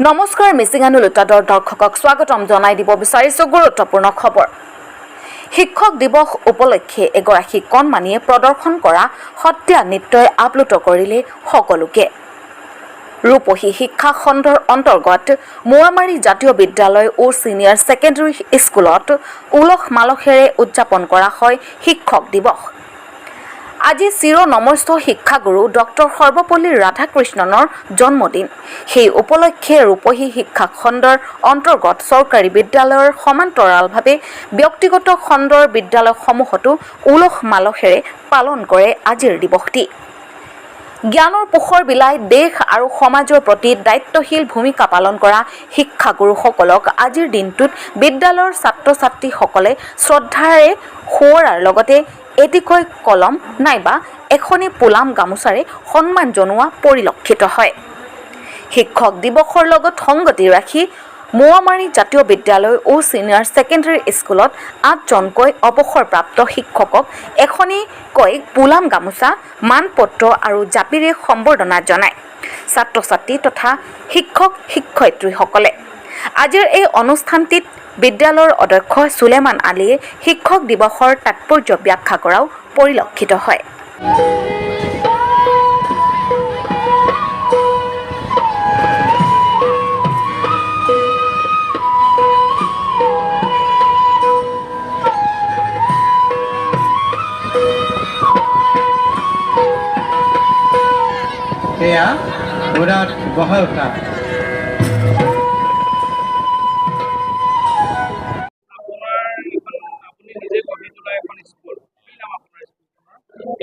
নমস্কাৰ মিচিঙানু লুটাডৰ দৰ্শকক স্বাগতম জনাই দিব বিচাৰিছো গুৰুত্বপূৰ্ণ খবৰ। শিক্ষক দিৱস উপলক্ষে এগৰাকী কণমানিয়ে প্ৰদৰ্শন কৰা সত্ৰীয়া নৃত্যই আপ্লুত কৰিলে সকলোকে। ৰূপহী শিক্ষা খণ্ডৰ অন্তৰ্গত মোৱামাৰী জাতীয় বিদ্যালয় ও ছিনিয়ৰ ছেকেণ্ডেৰী স্কুলত উলহ মালহেৰে উদযাপন কৰা হয় শিক্ষক দিৱস। আজি চিৰ নমস্ত শিক্ষাগুৰু ডক্টৰ সৰ্বপল্লী ৰাধাকৃষ্ণনৰ জন্মদিন। সেই উপলক্ষে ৰূপহী শিক্ষা খণ্ডৰ অন্তৰ্গত চৰকাৰী বিদ্যালয়ৰ সমান্তৰালভাৱে ব্যক্তিগত খণ্ডৰ বিদ্যালয়সমূহতো উলহ মালহেৰে পালন কৰে আজিৰ দিৱসটি। জ্ঞানৰ পোহৰ বিলাই দেশ আৰু সমাজৰ প্ৰতি দায়িত্বশীল ভূমিকা পালন কৰা শিক্ষাগুৰুসকলক আজিৰ দিনটোত বিদ্যালয়ৰ ছাত্ৰ ছাত্ৰীসকলে শ্ৰদ্ধাৰে সোঁৱৰাৰ লগতে এটিকৈ কলম নাইবা এখনি পোলাম গামোচাৰে সন্মান জনোৱা পৰিলক্ষিত হয়। শিক্ষক দিৱসৰ লগত সংগতি ৰাখি মোৱামাৰী জাতীয় বিদ্যালয় ও ছিনিয়ৰ ছেকেণ্ডেৰী স্কুলত 8জনকৈ অৱসৰপ্ৰাপ্ত শিক্ষকক এখনিকৈ পোলাম গামোচা মানপত্ৰ আৰু জাপিৰে সম্বৰ্ধনা জনায় ছাত্ৰ ছাত্ৰী তথা শিক্ষক শিক্ষয়িত্ৰীসকলে। আজিৰ এই অনুষ্ঠানটিত বিদ্যালয়ৰ অধ্যক্ষ সুলেমান আলীয়ে শিক্ষক দিৱসৰ তাৎপৰ্য ব্যাখ্যা কৰাও পৰিলক্ষিত হয়। এয়া ঘোঁৰাত বহাই উঠা।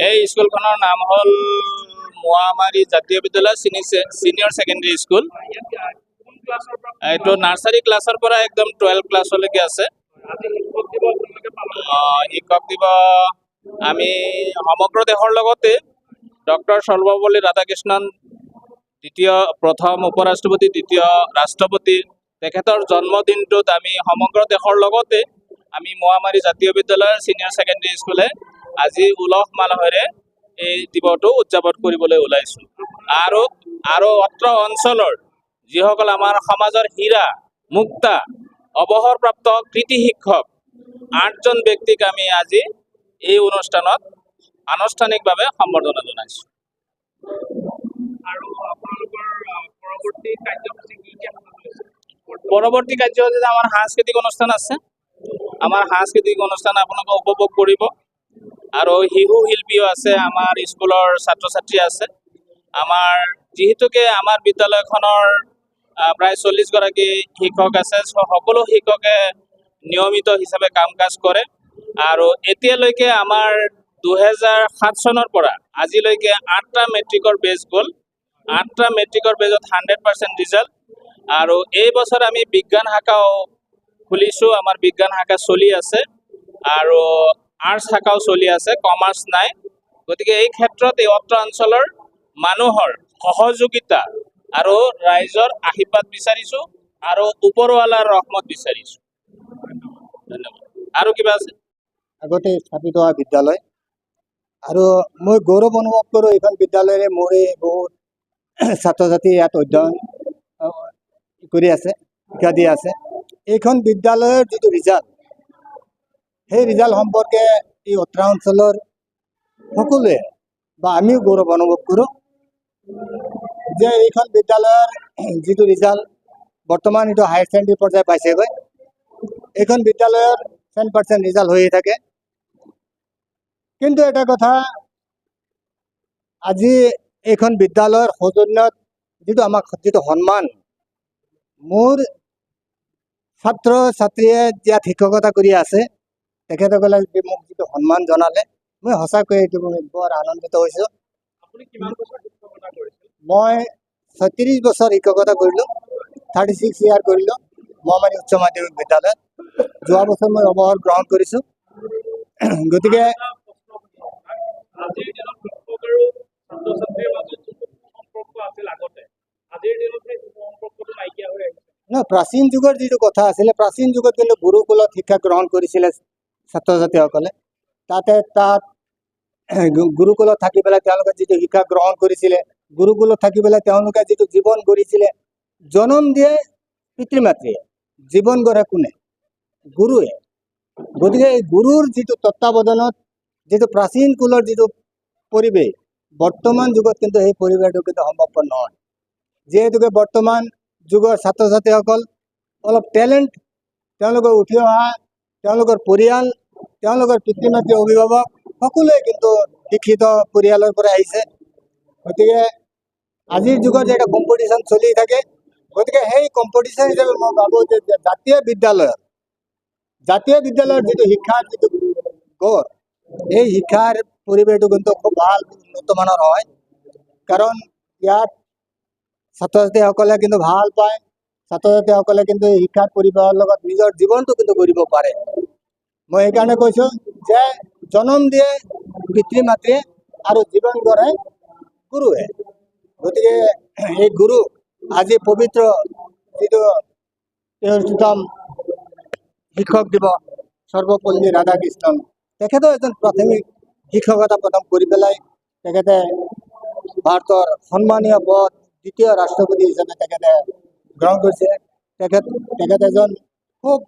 এই স্কুলখনৰ নাম হ'ল মোৱামাৰী জাতীয় বিদ্যালয় ছিনিয়ৰ ছেকেণ্ডেৰী স্কুল। এইটো নাৰ্চাৰী ক্লাছৰ পৰা একদম 12 ক্লাছলৈকে আছে। শিক্ষক দিৱস আমি সমগ্ৰ দেশৰ লগতে ডক্টৰ সৰ্বপল্লী ৰাধাকৃষ্ণন প্ৰথম উপৰাষ্ট্ৰপতি, দ্বিতীয় ৰাষ্ট্ৰপতি, তেখেতৰ জন্মদিনটোত আমি সমগ্ৰ দেশৰ লগতে আমি মোৱামাৰী জাতীয় বিদ্যালয়ৰ ছিনিয়ৰ ছেকেণ্ডেৰী স্কুলে আজি উলহ মালহেৰে এই দিৱসটো উদযাপন কৰিবলৈ ওলাইছোঁ। আৰু অত্ৰ অঞ্চলৰ যিসকল আমাৰ সমাজৰ হীৰা মুক্তা অৱসৰপ্ৰাপ্ত কৃতি শিক্ষক 8জন ব্যক্তিক আমি আজি এই অনুষ্ঠানত আনুষ্ঠানিকভাৱে সম্বৰ্ধনা জনাইছোঁ। পৰৱৰ্তী কাৰ্যসূচীত আমাৰ সাংস্কৃতিক অনুষ্ঠান আছে। আমাৰ সাংস্কৃতিক অনুষ্ঠান আপোনালোকে উপভোগ কৰিব। আৰু শিশু শিল্পীও আছে, আমাৰ স্কুলৰ ছাত্ৰ ছাত্ৰী আছে। আমাৰ যিহেতুকে আমাৰ বিদ্যালয়খনৰ প্ৰায় 40গৰাকী শিক্ষক আছে, সকলো শিক্ষকে নিয়মিত হিচাপে কাম কাজ কৰে। আৰু এতিয়ালৈকে আমাৰ 2007 চনৰ পৰা আজিলৈকে 8টা মেট্ৰিকৰ বেচ গ'ল। 8টা মেট্ৰিকৰ বেজত 100% ৰিজাল্ট। আৰু এই বছৰ আমি বিজ্ঞান শাখাও খুলিছোঁ, আমাৰ বিজ্ঞান শাখা চলি আছে আৰু আৰ্টছ শাখাও চলি আছে, কমাৰ্চ নাই। গতিকে এই ক্ষেত্ৰত এই অত্ৰ অঞ্চলৰ মানুহৰ সহযোগিতা আৰু ৰাইজৰ আশীৰ্বাদ বিচাৰিছোঁ আৰু ওপৰৱালাৰ ৰহমত বিচাৰিছোঁ। ধন্যবাদ। আৰু কিবা আছে? আগতে স্থাপিত হোৱা বিদ্যালয় আৰু মই গৌৰৱ অনুভৱ কৰোঁ এইখন বিদ্যালয়ৰে মোৰে বহুত ছাত্ৰ ছাত্ৰী ইয়াত অধ্যয়ন কৰি আছে, শিক্ষা দি আছে। এইখন বিদ্যালয়ৰ যিটো ৰিজাল্ট, সেই ৰিজাল্ট সম্পৰ্কে এই অত্ৰা অঞ্চলৰ সকলোৱে বা আমিও গৌৰৱ অনুভৱ কৰোঁ যে এইখন বিদ্যালয়ৰ যিটো ৰিজাল্ট বৰ্তমান এইটো হায়াৰ ছেকেণ্ডেৰী পৰ্যায় পাইছেগৈ। এইখন বিদ্যালয়ৰ 10% ৰিজাল্ট হৈয়ে থাকে। কিন্তু এটা কথা, আজি এইখন বিদ্যালয়ৰ সৌজন্যত যিটো সন্মান, মোৰ ছাত্ৰ ছাত্ৰীয়ে ইয়াত শিক্ষকতা কৰি আছে, তেখেতসকলে মোক যিটো সন্মান জনালে, মই সঁচাকৈ এইটো বৰ আনন্দিত হৈছোঁ। মই 36 বছৰ শিক্ষকতা কৰিলোঁ, 36 ইয়াৰ কৰিলোঁ মোৱামাৰী উচ্চ মাধ্যমিক বিদ্যালয়ত। যোৱা বছৰ মই অৱসৰ গ্ৰহণ কৰিছোঁ। গতিকে প্ৰাচীন যুগৰ যিটো কথা আছিলে, প্ৰাচীন যুগত কিন্তু গুৰুকুলত শিক্ষা গ্ৰহণ কৰিছিলে ছাত্ৰ ছাত্ৰীসকলে। তাত গুৰুকুলত থাকি পেলাই তেওঁলোকে যিটো শিক্ষা গ্ৰহণ কৰিছিলে, গুৰুকুলত থাকি পেলাই তেওঁলোকে যিটো জীৱন গঢ়িছিলে, জনম দিয়ে পিতৃ মাতৃয়ে, জীৱন গঢ়ে কোনে? গুৰুৱে। গতিকে এই গুৰুৰ যিটো তত্ত্বাৱধানত যিটো প্ৰাচীন কুলৰ যিটো পৰিৱেশ, বৰ্তমান যুগত কিন্তু সেই পৰিৱেশটো কিন্তু সম্ভৱপৰ নহয়। যিহেতুকে বৰ্তমান যুগৰ ছাত্ৰ ছাত্ৰীসকল অলপ টেলেণ্ট, তেওঁলোকৰ উঠি অহা, তেওঁলোকৰ পৰিয়াল, তেওঁলোকৰ পিতৃ মাতৃ, অভিভাৱক সকলোৱে কিন্তু শিক্ষিত পৰিয়ালৰ পৰা আহিছে। গতিকে আজিৰ যুগত যে এটা কম্পিটিশ্যন চলি থাকে, গতিকে সেই কম্পিটিশ্যন হিচাপে মই ভাবোঁ যে জাতীয় বিদ্যালয়ৰ যিটো শিক্ষাৰ যিটো গঢ়, এই শিক্ষাৰ পৰিৱেশটো কিন্তু খুব ভাল, উন্নত মানৰ হয়। কাৰণ ইয়াত ছাত্ৰ ছাত্ৰীসকলে কিন্তু ভাল পায়, ছাত্ৰ ছাত্ৰীসকলে কিন্তু এই শিক্ষাৰ পৰিৱেশৰ লগত নিজৰ জীৱনটো কিন্তু গঢ়িব পাৰে। মই সেইকাৰণে কৈছোঁ যে জনম দিয়ে পিতৃ মাতৃয়ে আৰু জীৱন গঢ়ে গুৰুৱে। গতিকে এই গুৰু আজি পবিত্ৰ যিটো 63তম শিক্ষক দিৱস, সৰ্বপল্লী ৰাধাকৃষ্ণন তেখেতেও এজন প্ৰাথমিক শিক্ষকতা প্ৰদান কৰি পেলাই তেখেতে ভাৰতৰ সন্মানীয় পদ দ্বিতীয় ৰাষ্ট্ৰপতি হিচাপে তেখেতে গ্ৰহণ কৰিছে। তেখেত এজন খুব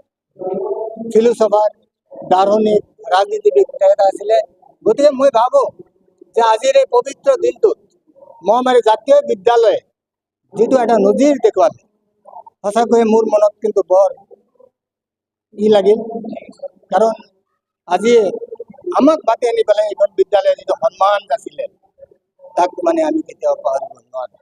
ফিলোচফাৰ, দাৰ্শনিক, ৰাজনীতিবিদ তেখেত আছিলে। গতিকে মই ভাবোঁ যে আজিৰ এই পবিত্ৰ দিনটোত মহামাৰী জাতীয় বিদ্যালয়ে যিটো এটা নজিৰ দেখুৱালে, সঁচাকৈয়ে মোৰ মনত কিন্তু বৰ লাগিল। কাৰণ আজি আমাক মাতি আনি পেলাই এইখন বিদ্যালয়ৰ যিটো সন্মান আছিলে, তাক মানে আমি কেতিয়াও পাহৰিব নোৱাৰোঁ।